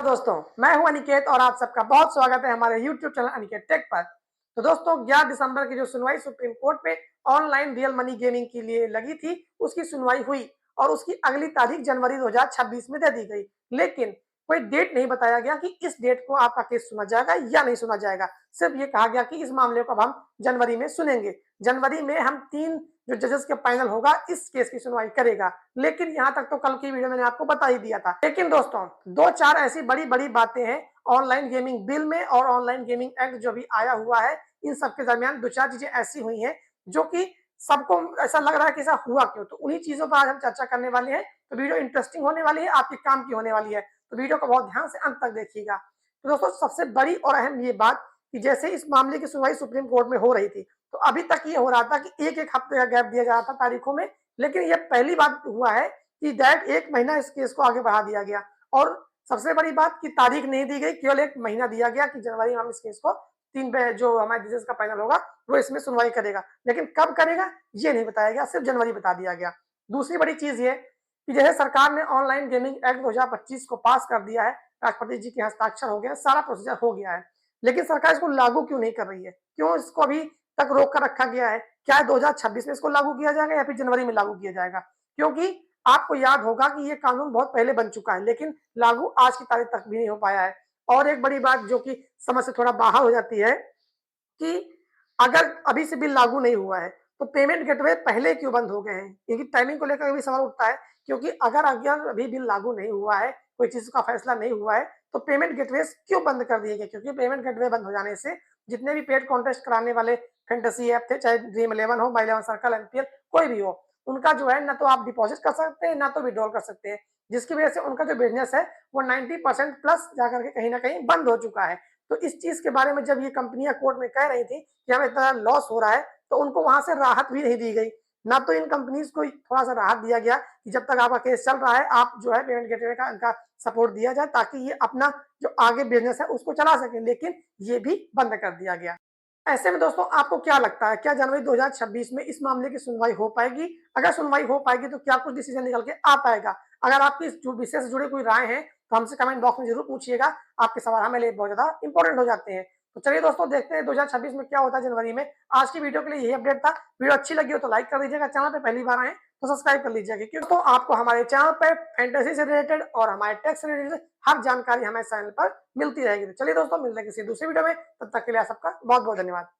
दोस्तों, मैं हूं अनिकेत और आप सबका बहुत स्वागत है हमारे YouTube चैनल अनिकेत टेक पर। तो दोस्तों 11 दिसंबर की जो सुनवाई सुप्रीम कोर्ट में ऑनलाइन रियल मनी गेमिंग के लिए लगी थी, उसकी सुनवाई हुई और उसकी अगली तारीख जनवरी 2026 में दे दी गई। लेकिन कोई डेट नहीं बताया गया कि इस डेट को आपका केस सुना जाएगा या नहीं सुना जाएगा। सिर्फ ये कहा गया कि इस मामले को अब हम जनवरी में सुनेंगे। जनवरी में हम 3 जो जजेस का पैनल होगा इस केस की सुनवाई करेगा। लेकिन यहाँ तक तो कल की वीडियो मैंने आपको बता ही दिया था। लेकिन दोस्तों 2-4 ऐसी बड़ी-बड़ी बातें हैं ऑनलाइन गेमिंग बिल में और ऑनलाइन गेमिंग एक्ट जो भी आया हुआ है, इन सब के दरमियान 2-4 चीजें ऐसी हुई हैं जो कि सबको ऐसा लग रहा है कि ऐसा हुआ क्यों? तो उन्हीं चीजों पर आज हम चर्चा करने वाले हैं। तो वीडियो इंटरेस्टिंग होने वाली है, आपके काम की होने वाली है। तो वीडियो को बहुत ध्यान से अंत तक देखिएगा। तो दोस्तों सबसे बड़ी और अहम ये बात कि जैसे इस मामले की सुनवाई सुप्रीम कोर्ट में हो रही थी, तो अभी तक ये हो रहा था कि एक-एक हफ्ते का गैप दिया जा रहा था तारीखों में। लेकिन ये पहली बार हुआ है कि डायरेक्ट 1 महीना इस केस को आगे बढ़ा दिया गया और सबसे बड़ी बात कि तारीख नहीं दी गई, केवल 1 महीना दिया गया कि जनवरी में हम इस केस को 3 पे जो हमारे जजेस का पैनल होगा, वो इसमें सुनवाई करेगा। लेकिन कब करेगा, ये नहीं बताया गया, सिर्फ जनवरी बता दिया गया। दूसरी बड़ी चीज़ ये कि जैसे सरकार ने ऑनलाइन गेमिंग एक्ट 2025 को पास कर दिया है, राष्ट्रपति जी के हस्ताक्षर हो गया, सारा प्रोसीजर हो गया है। लेकिन सरकार इसको लागू क्यों नहीं कर रही है? क्यों इसको अभी तक रोक कर रखा गया है? क्या 2026 में इसको लागू किया जाएगा या फिर जनवरी में लागू किया जाएगा? क्योंकि आपको याद होगा कि ये कानून बहुत पहले बन चुका है, लेकिन लागू आज की तारीख तक भी नहीं हो पाया है। और एक बड़ी बात जो कि समझ से थोड़ा बाहर हो जाती है कि अगर अभी से बिल लागू नहीं हुआ है, तो पेमेंट गेटवे पहले क्यों बंद हो गए हैं? क्योंकि टाइमिंग को लेकर भी सवाल उठता है, क्योंकि अगर अगर अभी बिल लागू नहीं हुआ है, कोई चीज़ का फैसला नहीं हुआ है, तो पेमेंट गेटवेज़ क्यों बंद कर दिए गए? क्योंकि पेमेंट गेटवे बंद हो जाने से जितने भी पेड कॉन्टेस्ट कराने वाले फैंटेसी ऐप थे, चाहे ड्रीम 11 हो, माई 11 सर्कल, एमपीएल, कोई भी हो, उनका जो है ना तो आप डिपॉज़िट कर सकते हैं, ना तो विथड्रॉल कर सकते हैं। जिसकी वजह से उनका जो बिज़नेस है, वो 90% प्लस जाकर के कहीं न कहीं बंद हो चुका है। तो इस चीज़ के बारे में जब ये कंपनियाँ कोर्ट में कह रही थी कि हमें इतना लॉस हो रहा है, तो उनको वहाँ से राहत भी नहीं दी गई। ना तो इन कंपनीज़ को थोड़ा-सा राहत दिया गया कि जब तक आपका केस चल रहा है, आप जो है पेमेंट गेटवे का इनका सपोर्ट दिया जाए ताकि ये अपना जो आगे बिज़नेस है उसको चला सकें, लेकिन ये भी बंद कर दिया गया। ऐसे में दोस्तों आपको क्या लगता है, क्या जनवरी 2026 में इस मामले की सुनवाई हो पाएगी? अगर सुनवाई हो पाएगी तो क्या कुछ डिसीजन निकल के आ पाएगा? अगर आपकी इस जो विषय से जुड़ी कोई राय है, तो हमसे कमेंट बॉक्स में ज़रूर पूछिएगा। आपके सवाल हमारे लिए बहुत ज़्यादा इंपॉर्टेंट हो जाते हैं। तो चलिए दोस्तों देखते हैं 2026 में क्या होता है जनवरी में। आज की वीडियो के लिए यही अपडेट था। वीडियो अच्छी लगी हो तो लाइक कर दीजिएगा, चैनल पे पहली बार आए तो सब्सक्राइब कर लीजिएगा, क्योंकि दोस्तों आपको हमारे चैनल पे फैंटेसी से रिलेटेड और हमारे टेक से रिलेटेड हर जानकारी हमारे चैनल पर मिलती रहेगी। तो चलिए दोस्तों मिलते हैं किसी दूसरी वीडियो में, तब तक के लिए आप सबका बहुत-बहुत धन्यवाद।